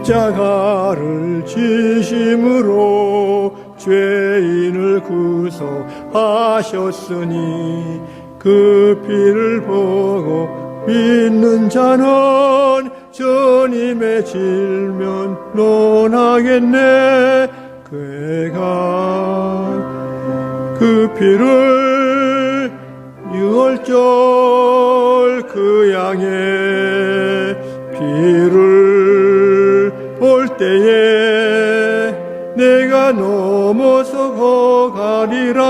십자가를 지심으로 죄인을 구속하셨으니 그 피를 보고 믿는 자는 주님의 질면 논하겠네. 그가 그 피를 유월절 그 양의 피를 볼 때에 내가 넘어서 가리라.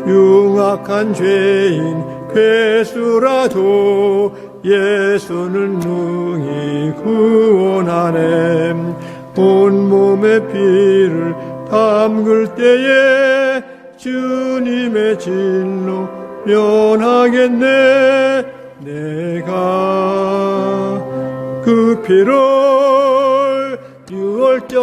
흉악한 죄인 괴수라도 예수는 능히 구원하네. 온몸의 피를 담글 때에 주님의 진노 면하겠네. 내가 그 피를 유월절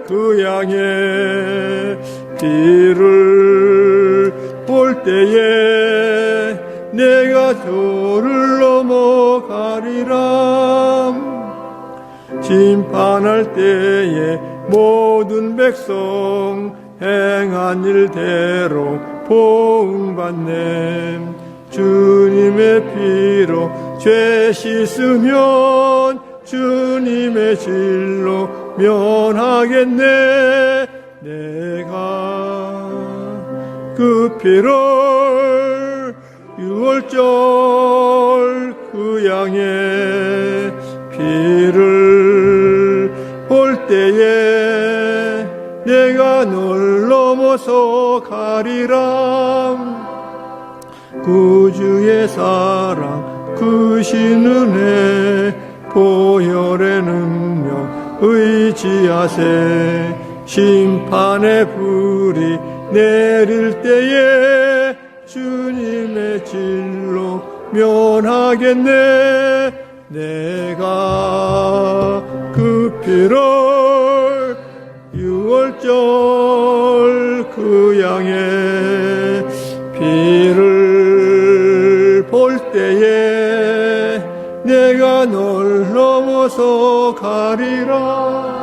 그 양의 피를 볼 때에 내가 저를 넘어가리라. 심판할 때에 모든 백성 행한 일대로 보응받네. 주님의 피로 죄 씻으면 주님의 진로 면하겠네. 내가 그 피를 유월절 그 양의 피를 볼 때에 내가 널 넘어서 가리라. 구주의 사랑 크신 은혜 보혈의 능력 의지하세. 심판의 불이 내릴 때에 주님의 진로 면하겠네. 내가 그 피를 유월절 그 양의 피를 볼 때에 내가 널 넘어서 가리라.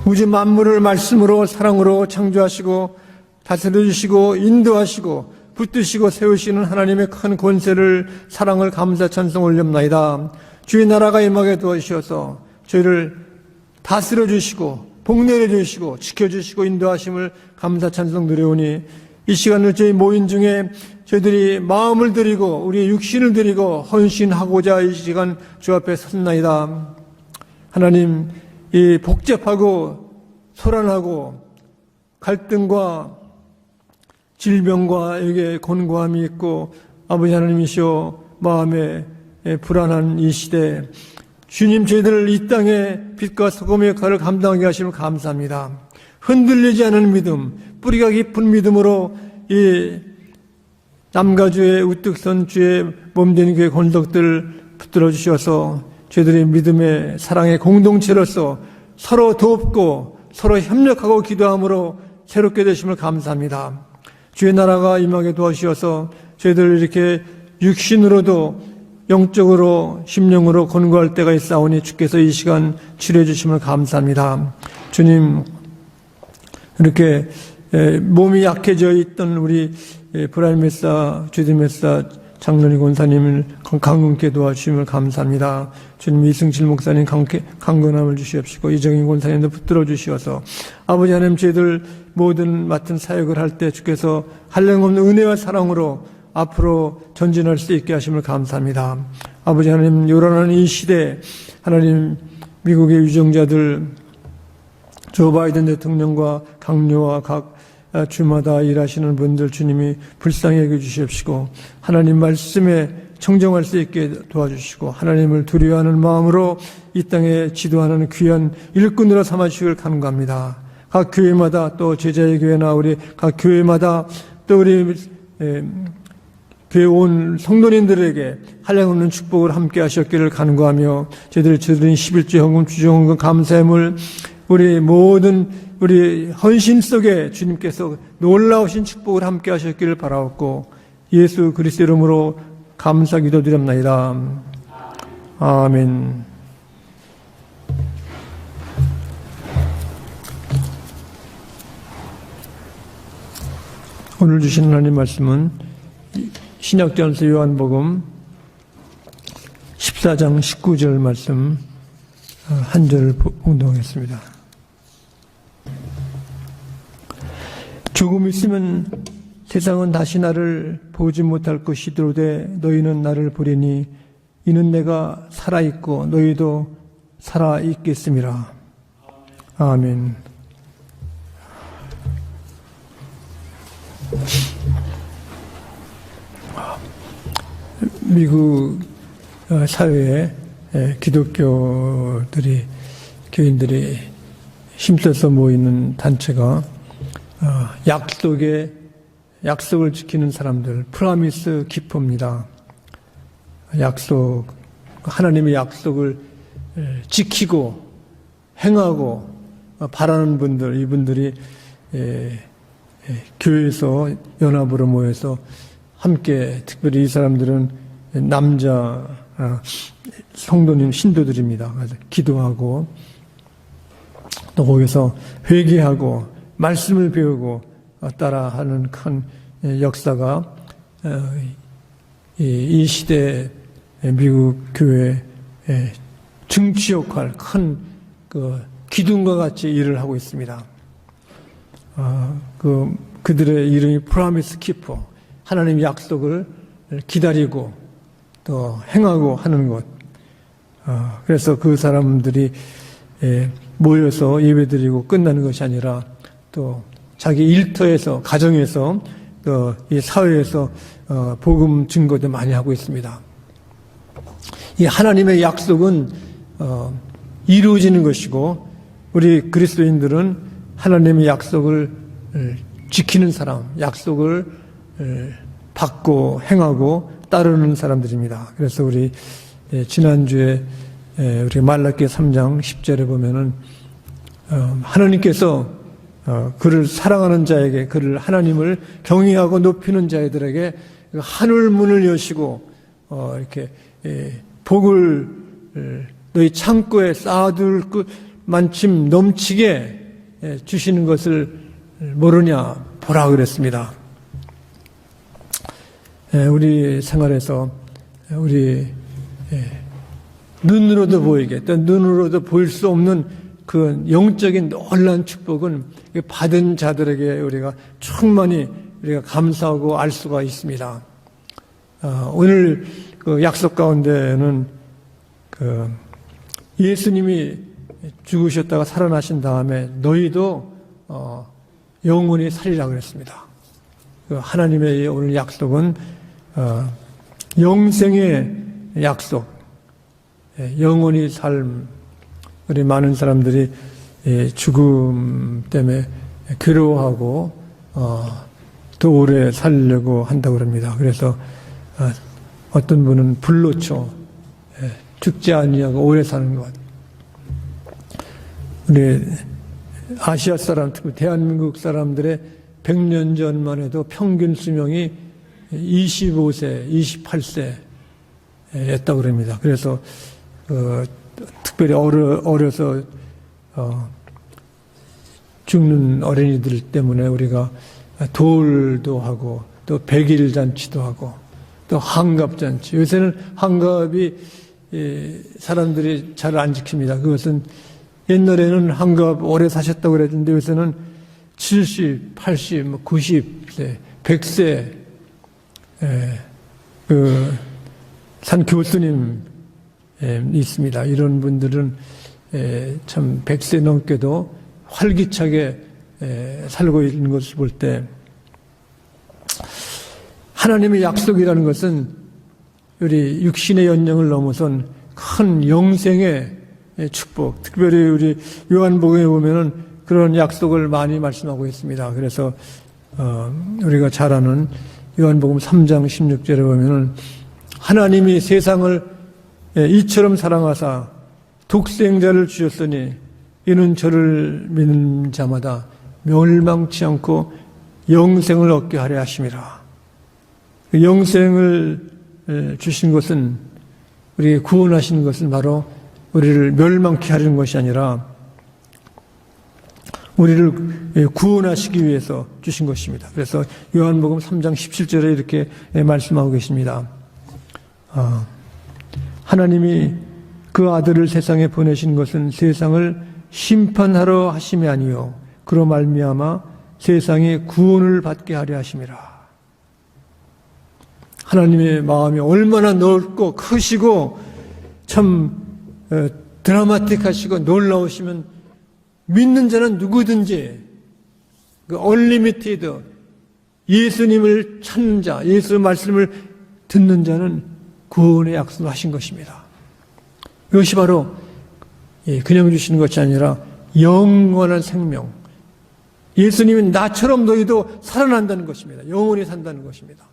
우주 만물을 말씀으로 사랑으로 창조하시고 다스려주시고 인도하시고 붙드시고 세우시는 하나님의 큰 권세를 사랑을 감사 찬송 올렵나이다. 주의 나라가 임하게 도와주셔서 저희를 다스려주시고 복내려주시고 지켜주시고 인도하심을 감사 찬송 드려오니 이 시간을 저희 모인 중에 저희들이 마음을 드리고 우리의 육신을 드리고 헌신하고자 이 시간 주 앞에 섰나이다. 하나님, 이 복잡하고 소란하고 갈등과 질병과 여기에 곤고함이 있고 아버지 하나님이시여 마음에 불안한 이 시대 주님 저희들을 이 땅에 빛과 소금의 역할을 감당하게 하시면 감사합니다. 흔들리지 않은 믿음, 뿌리가 깊은 믿음으로 이 남가주의 우뚝 선 주의 몸된 교회 권덕들 붙들어 주셔서 저희들이 믿음의 사랑의 공동체로서 서로 돕고 서로 협력하고 기도함으로 새롭게 되심을 감사합니다. 주의 나라가 임하게 도와주셔서 저희들 이렇게 육신으로도 영적으로 심령으로 권고할 때가 있사오니 주께서 이 시간 치료해 주심을 감사합니다. 주님, 이렇게 몸이 약해져 있던 우리 브라임 메사, 주디 메사 장로님 권사님을 강건케 도와주심을 감사합니다. 주님, 이승칠 목사님 강건함을 주시옵시고 이정인 권사님도 붙들어 주시어서 아버지 하나님 저희들 모든 맡은 사역을 할 때 주께서 한량없는 은혜와 사랑으로 앞으로 전진할 수 있게 하심을 감사합니다. 아버지 하나님, 요란한 이 시대 하나님 미국의 유정자들 조 바이든 대통령과 강요와 각 주마다 일하시는 분들 주님이 불쌍히 여겨 주시옵시고 하나님 말씀에 청정할 수 있게 도와주시고 하나님을 두려워하는 마음으로 이 땅에 지도하는 귀한 일꾼으로 삼아주시길 간구합니다. 각 교회마다 또 제자의 교회나 우리 각 교회마다 또 우리 교회 온 성도님들에게 한량없는 축복을 함께 하셨기를 간구하며 저희들이 드린 11조 헌금 주정헌금 감사함을 우리 모든 우리 헌신 속에 주님께서 놀라우신 축복을 함께 하셨기를 바라옵고 예수 그리스도 이름으로 감사 기도드립나이다. 아멘. 오늘 주신 하나님 말씀은 신약전서 요한복음 14장 19절 말씀 한 절 봉독하겠습니다. 조금 있으면 세상은 다시 나를 보지 못할 것이로되 너희는 나를 보리니 이는 내가 살아있고 너희도 살아있겠음이라. 아멘. 미국 사회에 기독교들이, 교인들이 힘써서 모이는 단체가 약속을 지키는 사람들, 프라미스 키퍼입니다. 하나님의 약속을 지키고 행하고 바라는 분들, 이분들이 교회에서 연합으로 모여서 함께, 특별히 이 사람들은 남자 성도님, 신도들입니다. 그래서 기도하고 또 거기서 회개하고 말씀을 배우고 따라하는 큰 역사가 이 시대 미국 교회의 증치 역할, 큰 기둥과 같이 일을 하고 있습니다. 그들의 이름이 프라미스 키퍼, 하나님의 약속을 기다리고 또 행하고 하는 것. 그래서 그 사람들이 모여서 예배드리고 끝나는 것이 아니라 또 자기 일터에서, 가정에서, 또 이 사회에서 복음 증거도 많이 하고 있습니다. 이 하나님의 약속은 이루어지는 것이고, 우리 그리스도인들은 하나님의 약속을 지키는 사람, 약속을 받고 행하고 따르는 사람들입니다. 그래서 우리 지난주에 우리 말라기 3장 10절에 보면은 하나님께서 그를 사랑하는 자에게, 그를 하나님을 경외하고 높이는 자들에게 하늘 문을 여시고 이렇게 복을 너희 창고에 쌓아둘 만큼 넘치게 주시는 것을 모르냐 보라 그랬습니다. 우리 생활에서 우리 눈으로도 보이게, 또 눈으로도 보일 수 없는 그 영적인 놀라운 축복은 받은 자들에게 우리가 충만히 우리가 감사하고 알 수가 있습니다. 오늘 그 약속 가운데는 예수님이 죽으셨다가 살아나신 다음에 너희도 영원히 살리라 그랬습니다. 하나님의 오늘 약속은 영생의 약속, 영원히 삶. 우리 많은 사람들이 죽음 때문에 괴로워하고 더 오래 살려고 한다고 합니다. 그래서 어떤 분은 불로초, 죽지 아니하고 오래 사는 것. 우리 아시아 사람, 특히 대한민국 사람들의 100년 전만 해도 평균 수명이 25세, 28세였다고 그럽니다. 그래서 특별히 어려서 죽는 어린이들 때문에 우리가 돌도 하고 또 백일 잔치도 하고 또 환갑 잔치. 요새는 환갑이 사람들이 잘 안 지킵니다. 그것은 옛날에는 환갑 오래 사셨다고 그랬는데 요새는 70, 80, 90세, 100세 산 교수님 있습니다. 이런 분들은 참 100세 넘게도 활기차게 살고 있는 것을 볼 때 하나님의 약속이라는 것은 우리 육신의 연령을 넘어선 큰 영생의 축복, 특별히 우리 요한복음에 보면은 그런 약속을 많이 말씀하고 있습니다. 그래서 우리가 잘 아는 요한복음 3장 16절에 보면은 하나님이 세상을 이처럼 사랑하사 독생자를 주셨으니 이는 저를 믿는 자마다 멸망치 않고 영생을 얻게 하려 하심이라. 영생을 주신 것은 우리 구원하시는 것은 바로 우리를 멸망케 하려는 것이 아니라 우리를 구원하시기 위해서 주신 것입니다. 그래서 요한복음 3장 17절에 이렇게 말씀하고 계십니다. 하나님이 그 아들을 세상에 보내신 것은 세상을 심판하러 하심이 아니요 그로 말미암아 세상의 구원을 받게 하려 하심이라. 하나님의 마음이 얼마나 넓고 크시고 참 드라마틱하시고 놀라우시면 믿는 자는 누구든지 그 얼리미티드 예수님을 찾는 자, 예수 말씀을 듣는 자는 구원의 약속을 하신 것입니다. 이것이 바로 그냥 주시는 것이 아니라 영원한 생명. 예수님은 나처럼 너희도 살아난다는 것입니다. 영원히 산다는 것입니다.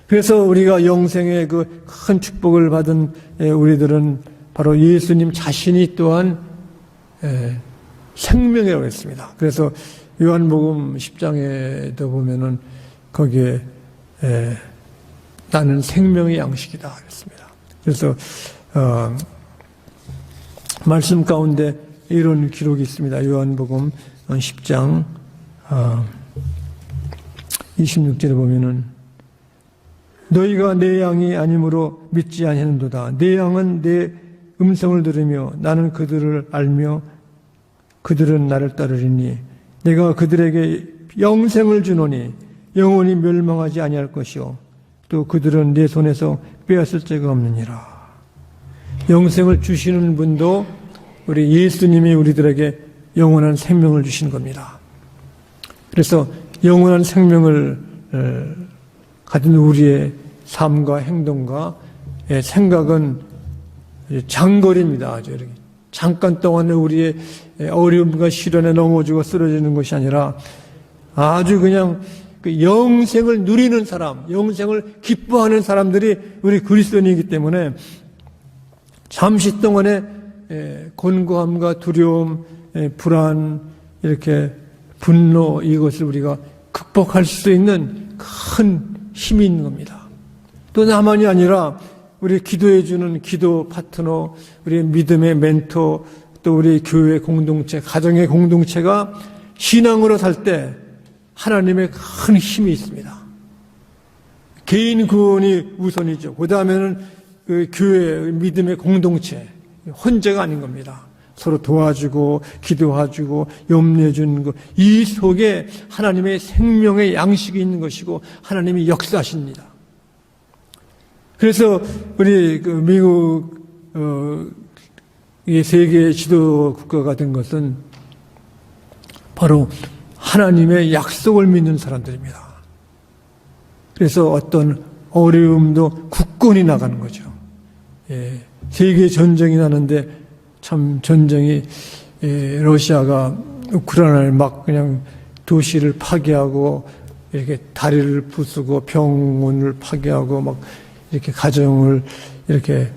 그래서 우리가 영생의 그 큰 축복을 받은 우리들은 바로 예수님 자신이 또한 생명이라고 했습니다. 그래서 요한복음 10장에도 보면은 거기에 나는 생명의 양식이다 그랬습니다. 그래서 말씀 가운데 이런 기록이 있습니다. 요한복음 10장 26절에 보면은 너희가 내 양이 아니므로 믿지 아니하는도다. 내 양은 내 음성을 들으며 나는 그들을 알며 그들은 나를 따르리니 내가 그들에게 영생을 주노니 영원히 멸망하지 아니할 것이요 또 그들은 내 손에서 빼앗을 죄가 없느니라. 영생을 주시는 분도 우리 예수님이 우리들에게 영원한 생명을 주신 겁니다. 그래서 영원한 생명을 가진 우리의 삶과 행동과 생각은 장거리입니다. 아주 이렇게 잠깐 동안에 우리의 어려움과 시련에 넘어지고 쓰러지는 것이 아니라 아주 그냥 그 영생을 누리는 사람, 영생을 기뻐하는 사람들이 우리 그리스도인이기 때문에 잠시 동안에 곤고함과 두려움, 불안, 이렇게 분노 이것을 우리가 극복할 수 있는 큰 힘이 있는 겁니다. 또 나만이 아니라 우리 기도해 주는 기도 파트너, 우리 믿음의 멘토, 또 우리 교회 공동체, 가정의 공동체가 신앙으로 살 때 하나님의 큰 힘이 있습니다. 개인 구원이 우선이죠. 그 다음에는 그 교회 믿음의 공동체, 혼자가 아닌 겁니다. 서로 도와주고 기도해주고 염려해 주는 것, 이 속에 하나님의 생명의 양식이 있는 것이고 하나님이 역사하십니다. 그래서 우리 그 미국 세계 지도 국가가 된 것은 바로 하나님의 약속을 믿는 사람들입니다. 그래서 어떤 어려움도 굳건히 나가는 거죠. 세계 전쟁이 나는데 참 전쟁이 러시아가 우크라이나를 막 그냥 도시를 파괴하고 이렇게 다리를 부수고 병원을 파괴하고 막 이렇게 가정을 이렇게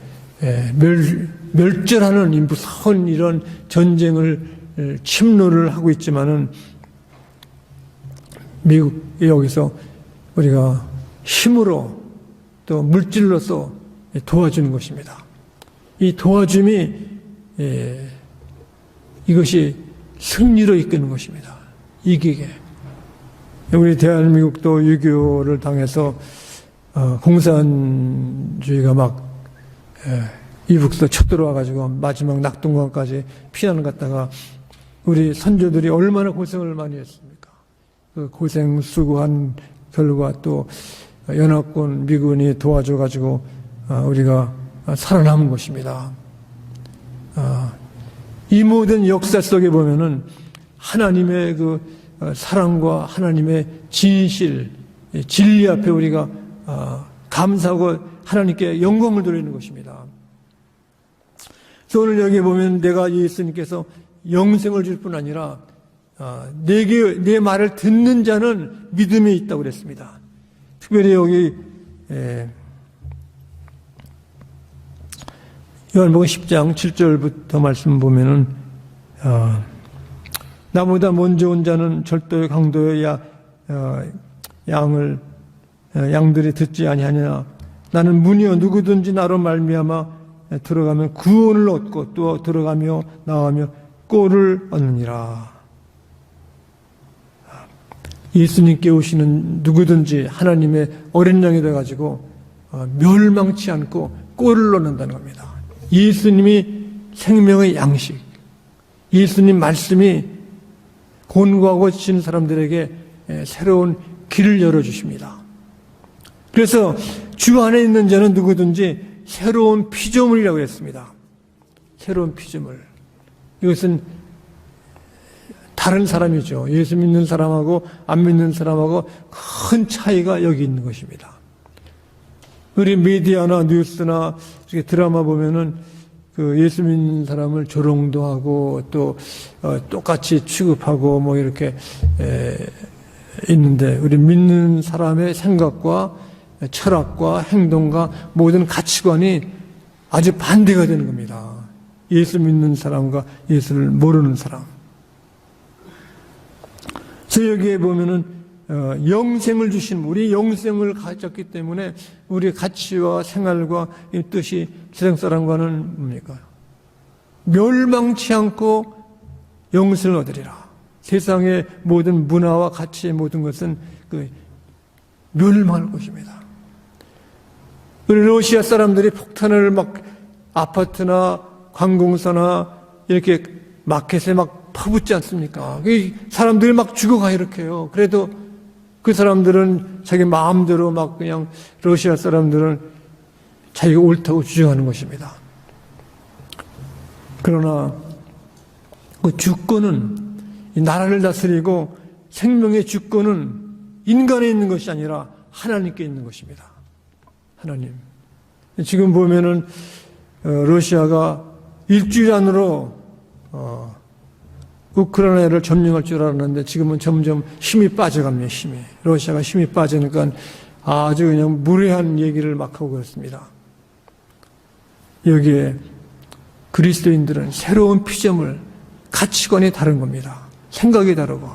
멸절하는 무서운 이런 전쟁을 침노를 하고 있지만은 미국이 여기서 우리가 힘으로 또 물질로서 도와주는 것입니다. 이 도와줌이 이것이 승리로 이끄는 것입니다. 이기게. 우리 대한민국도 6.25를 당해서 공산주의가 막 이북서 쳐들어와가지고 마지막 낙동강까지 피난을 갔다가 우리 선조들이 얼마나 고생을 많이 했습니까? 그 고생 수고한 결과 또 연합군 미군이 도와줘가지고 우리가 살아남은 것입니다. 이 모든 역사 속에 보면은 하나님의 그 사랑과 하나님의 진실, 진리 앞에 우리가 감사하고 하나님께 영광을 돌리는 것입니다. 그래서 오늘 여기 보면 내가 예수님께서 영생을 줄 뿐 아니라 내 말을 듣는 자는 믿음이 있다고 그랬습니다. 특별히 여기 요한복음 10장 7절부터 말씀 보면은 나보다 먼저 온 자는 절도의 강도의 양들이 듣지 아니하냐 나는 문이요 누구든지 나로 말미암아 들어가면 구원을 얻고 또 들어가며 나가며 꼴을 얻느니라. 예수님께 오시는 누구든지 하나님의 어린 양이 돼가지고 멸망치 않고 꼴을 얻는다는 겁니다. 예수님이 생명의 양식, 예수님 말씀이 곤고하고 지친 사람들에게 새로운 길을 열어주십니다. 그래서 주 안에 있는 자는 누구든지 새로운 피조물이라고 했습니다. 새로운 피조물. 이것은 다른 사람이죠. 예수 믿는 사람하고 안 믿는 사람하고 큰 차이가 여기 있는 것입니다. 우리 미디어나 뉴스나 드라마 보면은 그 예수 믿는 사람을 조롱도 하고 또 똑같이 취급하고 뭐 이렇게 있는데, 우리 믿는 사람의 생각과 철학과 행동과 모든 가치관이 아주 반대가 되는 겁니다. 예수 믿는 사람과 예수를 모르는 사람. 그래서 여기에 보면은 영생을 주신, 우리 영생을 가졌기 때문에 우리의 가치와 생활과 이 뜻이 세상 사람과는 뭡니까? 멸망치 않고 영생을 얻으리라. 세상의 모든 문화와 가치의 모든 것은 멸망할 것입니다. 우리 러시아 사람들이 폭탄을 막 아파트나 관공서나 이렇게 마켓에 막 퍼붓지 않습니까? 사람들이 막 죽어가 이렇게요. 그래도 그 사람들은 자기 마음대로 막 그냥, 러시아 사람들은 자기가 옳다고 주장하는 것입니다. 그러나 그 주권은, 이 나라를 다스리고 생명의 주권은 인간에 있는 것이 아니라 하나님께 있는 것입니다. 하나님. 지금 보면은 러시아가 일주일 안으로 우크라이나를 점령할 줄 알았는데 지금은 점점 힘이 빠져갑니다. 러시아가 힘이 빠지니까 아주 그냥 무례한 얘기를 막 하고 그렇습니다. 여기에 그리스도인들은 새로운 피조물, 가치관이 다른 겁니다. 생각이 다르고.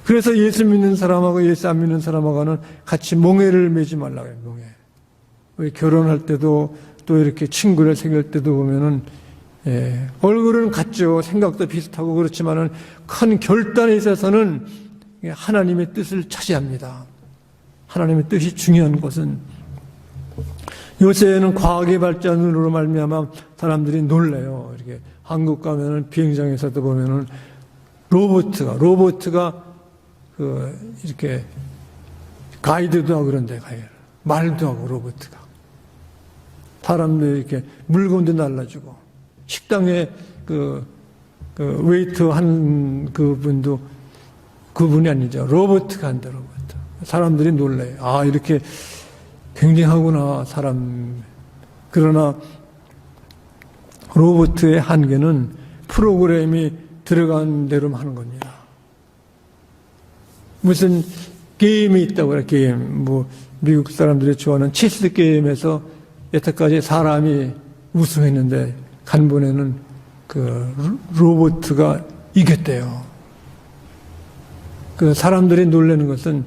그래서 예수 믿는 사람하고 예수 안 믿는 사람하고는 같이 몽해를 매지 말라고 해요. 몽해. 우리 결혼할 때도 또 이렇게 친구를 사귈 때도 보면은 얼굴은 같죠. 생각도 비슷하고 그렇지만은 큰 결단에 있어서는 하나님의 뜻을 차지합니다. 하나님의 뜻이 중요한 것은, 요새는 과학의 발전으로 말미암아 사람들이 놀래요. 이렇게 한국 가면은 비행장에서도 보면은 로봇가 이렇게 가이드도 하고 그런데 말도 하고 로봇가 사람들 이렇게 물건도 날라주고, 식당에 웨이터 한 그분이 아니죠. 로봇가 한다, 로봇. 사람들이 놀래요. 아, 이렇게 굉장하구나, 사람. 그러나 로봇의 한계는 프로그램이 들어간 대로 하는 겁니다. 무슨 게임이 있다고 그래요, 게임. 미국 사람들이 좋아하는 체스 게임에서 여태까지 사람이 우승했는데, 간번에는 로봇가 이겼대요. 사람들이 놀라는 것은,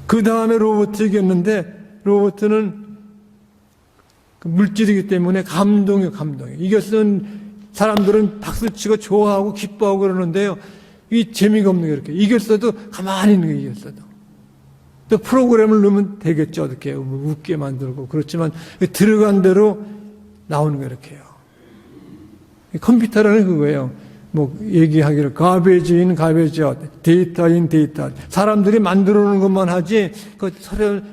그 다음에 로봇이 이겼는데, 로봇은 물질이기 때문에 감동이에요. 이겼은 사람들은 박수치고 좋아하고 기뻐하고 그러는데요. 이게 재미가 없는 게 이렇게. 이겼어도 가만히 있는 게 이겼어도. 또 프로그램을 넣으면 되겠죠. 어떻게 웃게 만들고. 그렇지만 들어간 대로 나오는 거 이렇게요. 컴퓨터라는 그거예요. 얘기하기를 garbage in, garbage out, data in, data out. 사람들이 만들어 놓은 것만 하지,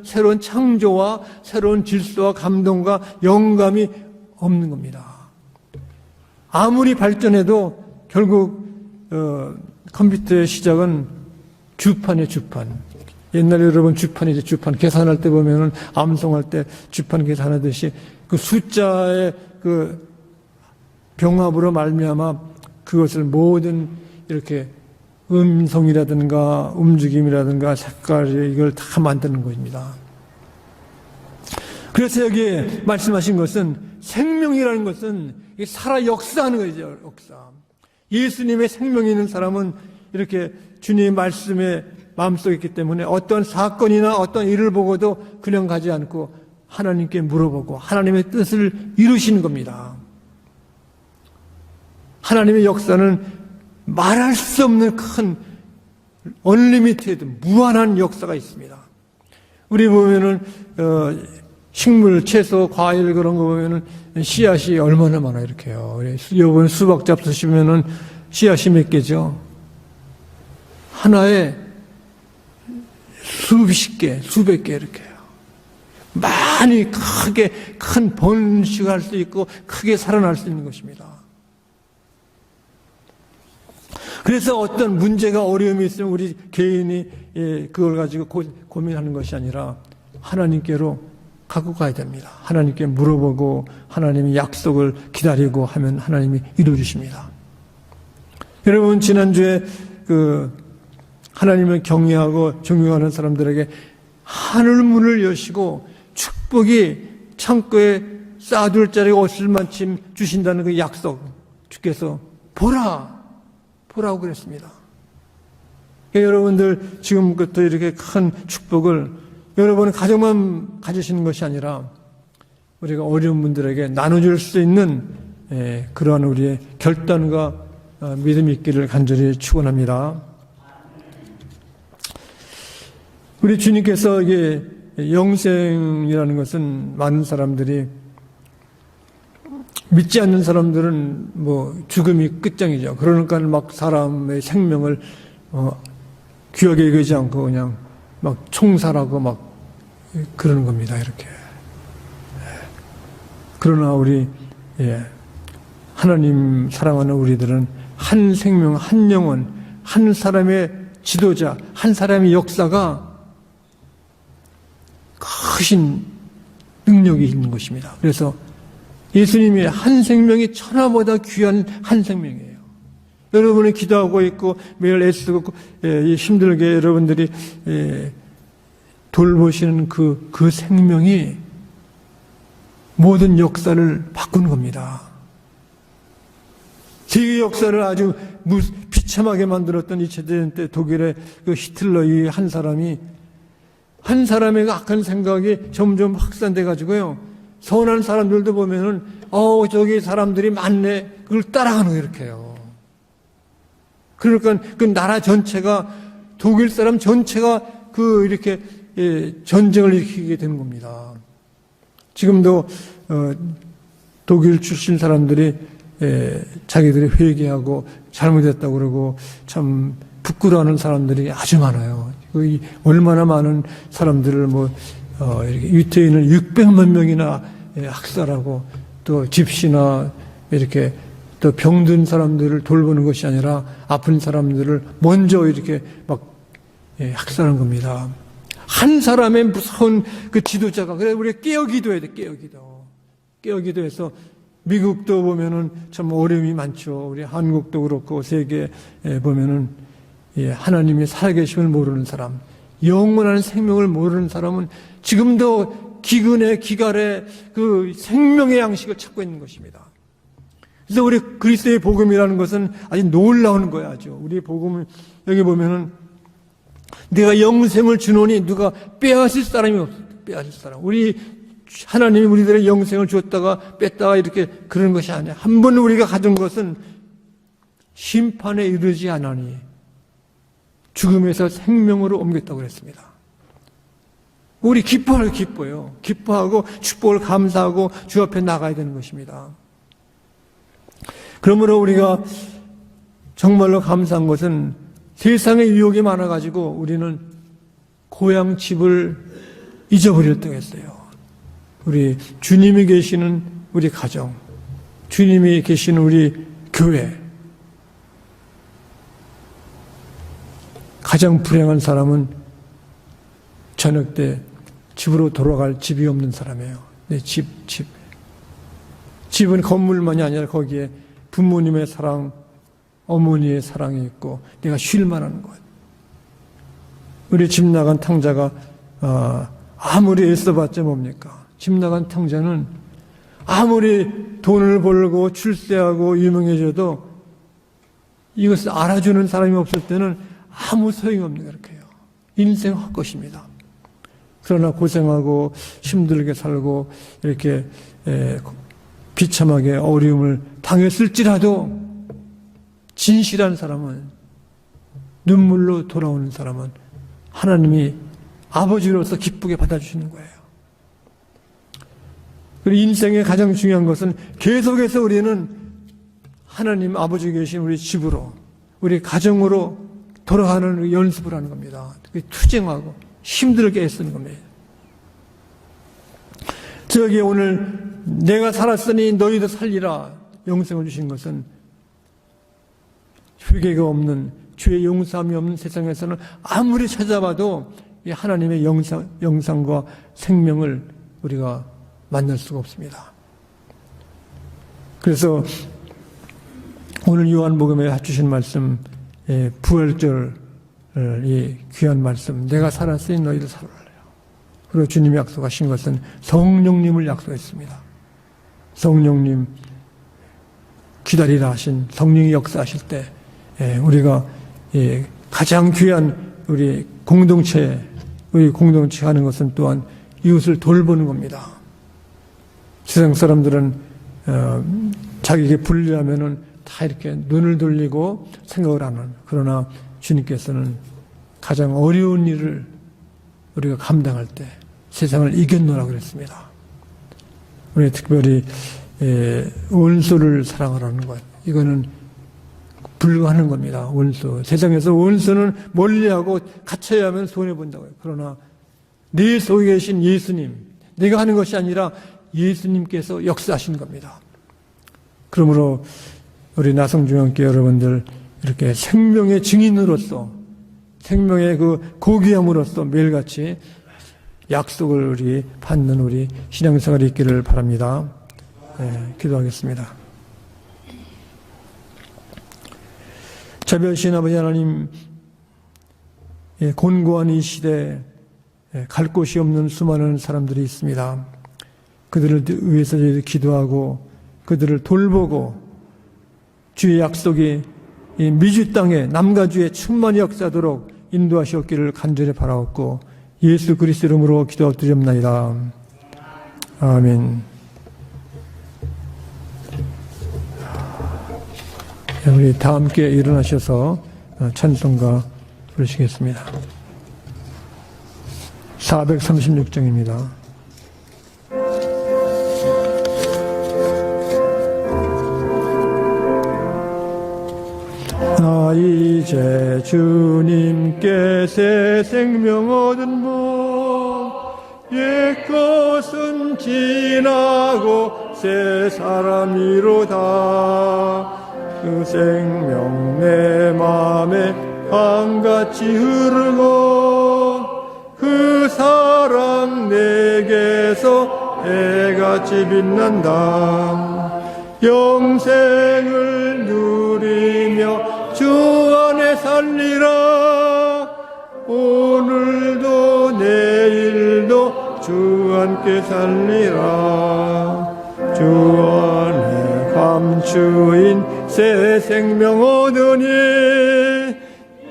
새로운 창조와 새로운 질서와 감동과 영감이 없는 겁니다. 아무리 발전해도 결국, 컴퓨터의 시작은 주판이에요, 주판. 옛날에 여러분 주판이죠, 주판. 계산할 때 보면은, 암송할 때 주판 계산하듯이 그 숫자의 병합으로 말미암아 그것을 모든 이렇게 음성이라든가 움직임이라든가 색깔, 이걸 다 만드는 것입니다. 그래서 여기에 말씀하신 것은, 생명이라는 것은 살아 역사하는 거죠, 역사. 예수님의 생명이 있는 사람은 이렇게 주님의 말씀에 마음속에 있기 때문에 어떤 사건이나 어떤 일을 보고도 그냥 가지 않고 하나님께 물어보고 하나님의 뜻을 이루시는 겁니다. 하나님의 역사는 말할 수 없는 큰 언리미티드 무한한 역사가 있습니다. 우리 보면은 식물, 채소, 과일 그런 거 보면은 씨앗이 얼마나 많아 이렇게요. 이번 수박 잡수시면은 씨앗이 몇 개죠? 하나에 수십 개, 수백 개 이렇게요. 많이 크게 큰 번식할 수 있고 크게 살아날 수 있는 것입니다. 그래서 어떤 문제가 어려움이 있으면 우리 개인이 그걸 가지고 고민하는 것이 아니라 하나님께로 갖고 가야 됩니다. 하나님께 물어보고 하나님의 약속을 기다리고 하면 하나님이 이루어주십니다. 여러분 지난주에 하나님을 경외하고 존경하는 사람들에게 하늘문을 여시고 축복이 창고에 쌓아둘 자리가 없을 만큼 주신다는 그 약속 주께서 보라고 그랬습니다. 여러분들 지금부터 이렇게 큰 축복을 여러분의 가정만 가지시는 것이 아니라 우리가 어려운 분들에게 나눠줄 수 있는 그러한 우리의 결단과 믿음이 있기를 간절히 축원합니다. 우리 주님께서 이게 영생이라는 것은 많은 사람들이 믿지 않는 사람들은 뭐 죽음이 끝장이죠. 그러니까 막 사람의 생명을 귀하게 여기지 않고 그냥 막 총살하고 막 그러는 겁니다. 이렇게. 그러나 우리 하나님 사랑하는 우리들은 한 생명, 한 영혼, 한 사람의 지도자, 한 사람의 역사가 크신 능력이 있는 것입니다. 그래서 예수님이 한 생명이 천하보다 귀한 한 생명이에요. 여러분이 기도하고 있고 매일 애쓰고 힘들게 여러분들이 돌보시는 그 생명이 모든 역사를 바꾸는 겁니다. 세계 역사를 아주 비참하게 만들었던 2차 대전 때 독일의 그 히틀러 이 한 사람의 악한 생각이 점점 확산돼 가지고요. 선한 사람들도 보면은 저기 사람들이 많네. 그걸 따라가는 거 이렇게 해요. 그러니까 그 나라 전체가 독일 사람 전체가 이렇게 전쟁을 일으키게 되는 겁니다. 지금도 독일 출신 사람들이 자기들이 회개하고 잘못했다고 그러고 참 부끄러워하는 사람들이 아주 많아요. 얼마나 많은 사람들을 이렇게 유태인을 600만 명이나 학살하고 또 집시나 이렇게 또 병든 사람들을 돌보는 것이 아니라 아픈 사람들을 먼저 이렇게 막 학살한 겁니다. 한 사람의 무서운 그 지도자가 그래 우리가 깨어 기도해야 돼. 깨어 기도해서 미국도 보면은 참 어려움이 많죠. 우리 한국도 그렇고 세계에 보면은 하나님이 살아계심을 모르는 사람, 영원한 생명을 모르는 사람은 지금도 기근에 기갈에 그 생명의 양식을 찾고 있는 것입니다. 그래서 우리 그리스도의 복음이라는 것은 아주 놀라운 거야, 아주. 우리 복음을 여기 보면은 내가 영생을 주노니 누가 빼앗을 사람이 없어. 빼앗을 사람. 우리 하나님이 우리들의 영생을 주었다가 뺐다가 이렇게 그런 것이 아니야. 한 번 우리가 가진 것은 심판에 이르지 않으니 죽음에서 생명으로 옮겼다고 그랬습니다. 우리 기뻐요. 기뻐하고 축복을 감사하고 주 앞에 나가야 되는 것입니다. 그러므로 우리가 정말로 감사한 것은 세상에 유혹이 많아가지고 우리는 고향 집을 잊어버렸다고 했어요. 우리 주님이 계시는 우리 가정, 주님이 계시는 우리 교회, 가장 불행한 사람은 저녁 때 집으로 돌아갈 집이 없는 사람이에요. 집은 건물만이 아니라 거기에 부모님의 사랑, 어머니의 사랑이 있고 내가 쉴 만한 것. 우리 집 나간 탕자가 아무리 애써봤자 뭡니까? 집 나간 탕자는 아무리 돈을 벌고 출세하고 유명해져도 이것을 알아주는 사람이 없을 때는 아무 소용이 없는 거 이렇게 해요. 인생 헛것입니다. 그러나 고생하고 힘들게 살고 이렇게 비참하게 어려움을 당했을지라도 진실한 사람은, 눈물로 돌아오는 사람은 하나님이 아버지로서 기쁘게 받아주시는 거예요. 그리고 인생의 가장 중요한 것은 계속해서 우리는 하나님 아버지 계신 우리 집으로, 우리 가정으로 돌아가는 연습을 하는 겁니다. 투쟁하고 힘들게 애쓰는 겁니다. 저기 오늘 내가 살았으니 너희도 살리라 영생을 주신 것은 회개가 없는, 죄의 용서함이 없는 세상에서는 아무리 찾아봐도 이 하나님의 영상과 생명을 우리가 만날 수가 없습니다. 그래서 오늘 요한복음에 주신 말씀, 부활절 이 귀한 말씀, 내가 살았으니 너희도 살아라. 그리고 주님이 약속하신 것은 성령님을 약속했습니다. 성령님 기다리라 하신 성령이 역사하실 때 우리가 가장 귀한 우리 공동체 하는 것은 또한 이웃을 돌보는 겁니다. 세상 사람들은 자기에게 불리하면은 다 이렇게 눈을 돌리고 생각을 하는, 그러나 주님께서는 가장 어려운 일을 우리가 감당할 때 세상을 이겨놓으라고 그랬습니다. 우리 특별히 원수를 사랑하라는 것, 이거는 불가하는 겁니다. 원수, 세상에서 원수는 멀리하고 갇혀야 하면 손해본다고요. 그러나 내 속에 계신 예수님, 내가 하는 것이 아니라 예수님께서 역사하신 겁니다. 그러므로 우리 나성중앙교회 여러분들 이렇게 생명의 증인으로서, 생명의 그 고귀함으로써 매일같이 약속을 우리 받는 우리 신앙생활이 있기를 바랍니다. 기도하겠습니다. 자비하신 아버지 하나님, 곤고한 이 시대에 갈 곳이 없는 수많은 사람들이 있습니다. 그들을 위해서 저희도 기도하고 그들을 돌보고 주의 약속이 이 미주 땅에 남과 주에 충만히 역사하도록 인도하시옵기를 간절히 바라옵고 예수 그리스도 이름으로 기도드리옵나이다. 아멘. 우리 다 함께 일어나셔서 찬송가 부르시겠습니다. 436장입니다. 나 이제 주님께 새 생명 얻은 분, 옛것은 지나고 새 사람이로다. 그 생명 내 맘에 강같이 흐르고 그 사랑 내게서 해같이 빛난다. 영생을 누리며 주 안에 살리라. 오늘도 내일도 주 함께 살리라. 주 안에 감추인 새 생명 얻으니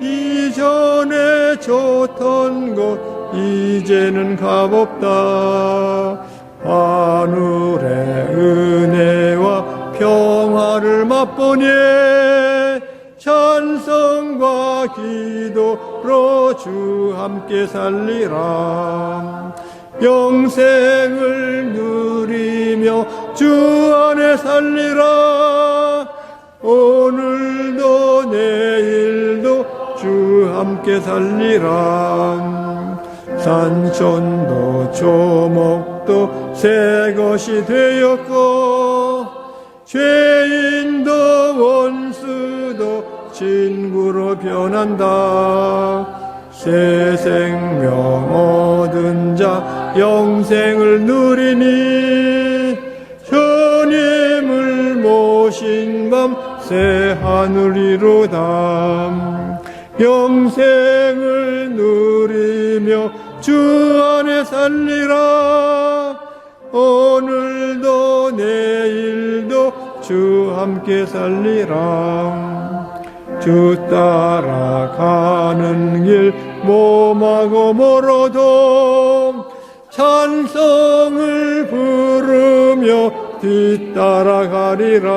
이전에 좋던 곳 이제는 값없다. 하늘의 은혜와 평화를 맛보니 찬송과 기도로 주 함께 살리라. 영생을 누리며 주 안에 살리라. 오늘도 내일도 주 함께 살리라. 산천도 조목도 새 것이 되었고 죄인도 원수도 친구로 변한다. 새 생명 얻은 자 영생을 누리니 주님을 모신 밤 새 하늘이로다. 영생을 누리며 주 안에 살리라. 오늘도 내일도 주 함께 살리라. 주 따라가는 길 몸하고 멀어도 찬송을 부르며 뒤따라가리라.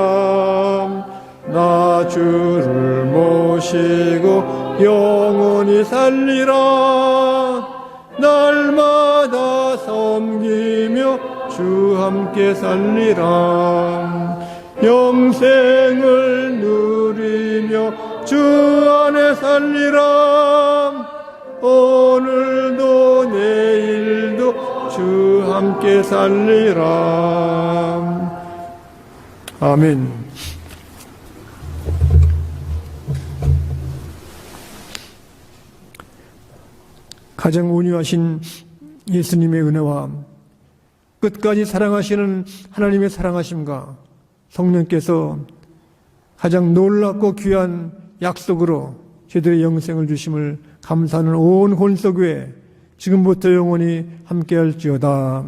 나 주를 모시고 영원히 살리라. 날마다 섬기며 주 함께 살리라. 영생을 누리며 주 안에 살리라. 오늘도 내일도 주 함께 살리라. 아멘. 가장 온유하신 예수님의 은혜와 끝까지 사랑하시는 하나님의 사랑하심과 성령께서 가장 놀랍고 귀한 약속으로 저희들의 영생을 주심을 감사하는 온 혼석교회 지금부터 영원히 함께할지어다.